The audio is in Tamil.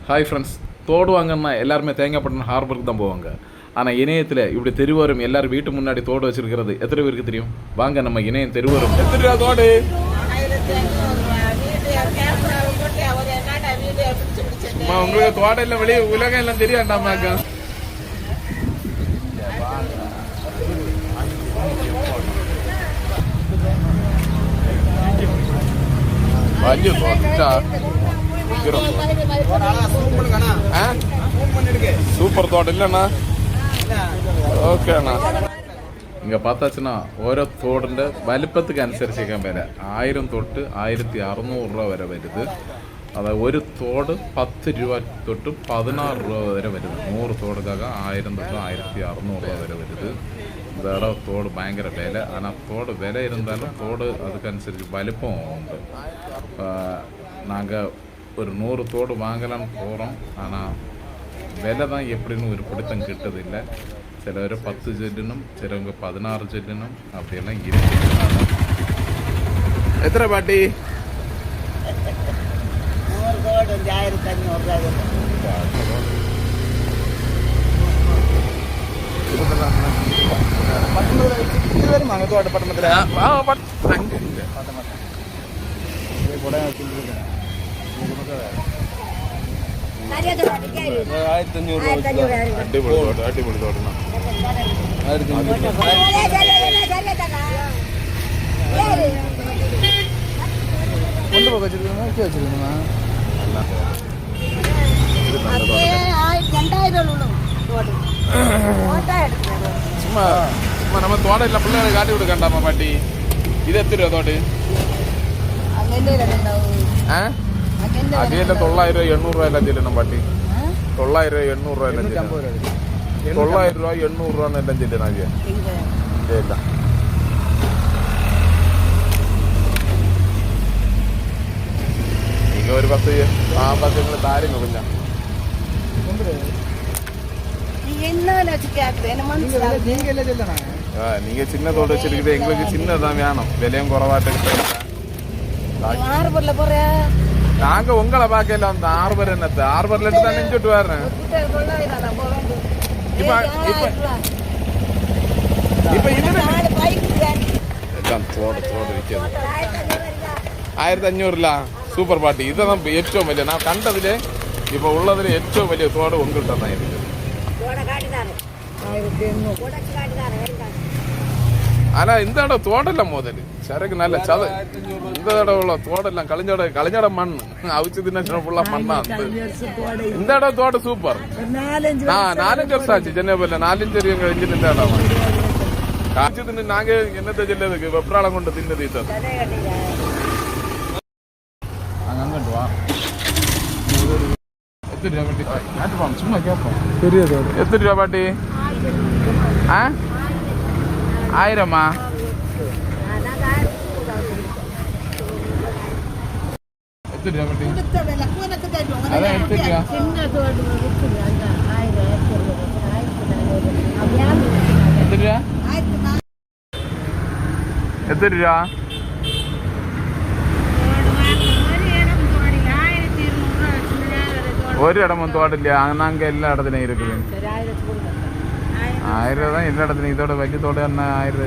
ஹாய் ஃப்ரெண்ட்ஸ், தோடு வாங்கன்னா எல்லாருமே தேங்காய்பட்டினம் ஹார்பருக்கு தான் போவாங்க. ஆனால் இணையத்தில் இப்படி தெருவோரம் எல்லாரும் வீட்டு முன்னாடி தோடு வச்சிருக்கிறது எத்தனை பேருக்கு தெரியும்? வாங்க நம்ம இணையம் தெருவோரம். எத்தனை ரூபா தோடு? உங்களுக்கு தோட்டம் எல்லாம் வெளியே உலகம் எல்லாம் தெரியாண்டாமாக்கா. சூப்பர் தோட்டம் இல்லைண்ணா. ஓகே அண்ணா. இங்கே பார்த்தாச்சுன்னா ഓരോ തോടിൻ്റെ വലിപ്പத்துக்கு അനുസരിച്ചേക്കാൻ വില 1000 തൊട്ട് 1600 രൂപ വരെ വരുത്. അതായത് ഒരു തോട് 10 രൂപ തൊട്ട് 16 രൂപ വരെ വരുന്നത്. 100 തോടുക്കാക 1000 തൊട്ട് 1600 രൂപ വരെ വരുത്. ഇതോടെ തോട് ഭയങ്കര വില. ஆனால் തോട് വില இருந்தாலும் തോട് அதுக்கனுசரிச்சு വലിപ്പം ഉണ്ട്. நாங்கள் ஒரு 100 தோடு வாங்கலான்னு போகிறோம். ஆனால் விலை தான் எப்படின்னு ஒரு பிடித்தம் கிட்டதில்லை. சிலர் 10 செல்லினும் சிலவங்க 16 செல்லினும் அப்படியெல்லாம் இருக்கு. எத்தனை பாட்டி? 1500 തോട്ടണം. சும்மா நம்ம தோட்டம் இல்லை, பிள்ளைகளை காட்டி விடுக்காண்டாமா பாட்டி? இது எத்தனை ரூபா தோடு? அகையில 900 800 ரூபாய் எல்லாம் சொல்லணும் பாட்டி. 900 800 ரூபாய் எல்லாம் 900 ரூபாய் 800 ரூபான்னு எல்லாம் சொல்லணும். அங்கே இல்லை நீங்க ஒரு 10 தாருங்க கொஞ்சம். நீங்க சின்ன தோட்டம் வச்சிருக்கிட்டு எங்களுக்கு சின்னதான் வேணும். விலையும் குறைவாட்டு நாங்க உங்களை பார்க்கல. அந்த ஆர்பர் என்னத்த ஆர்பர்ல இருந்து தான் நெஞ்சுட்டு வர்றேன். இப்ப எல்லாம் தோடு விற்கிறது 1500 சூப்பர் பாட்டி. இதுதான் ഏറ്റവും വലിയ நான் கண்டதுல இப்ப உள்ளதுல ഏറ്റവും വലിய தோடு உங்கள்கிட்ட தான் இருக்குது. ஆனா இந்த இடம் தோடல முதல்ல சரக்கு நல்ல சத. இந்த இடம் உள்ள தோடெல்லாம் கலைஞட மண் அவிச்சு தின்ன ஃபுல்லா மண்ணா. இந்த இடம் தோட்டம் சூப்பர். 4-5 வருஷம் ஆச்சு. சென்னை 4-5 கழிஞ்சு இந்த இடம் காய்ச்சி தின்னு நாங்க என்னத்தை செல்லதுக்கு வெப்ராளம் கொண்டு தின்னது. இது அங்கிட்டு வா. எத்தனை ரூபா பாட்டி? சும்மா கேட்போம். தெரியாது. எத்தனை ரூபா பாட்டி? 1000மா? எத்தனை ரூபா பாட்டி? அதான் எத்தனை ரூபா? எத்தனை ரூபா? எத்தனை ரூபா? ஒரு இடமும் தோட்டலையா? நாங்க எல்லா இடத்துலையும் இருக்குது. 1000 தான் எல்லா இடத்துலையும். இதோட வைக்க தோட்டம் என்ன 1000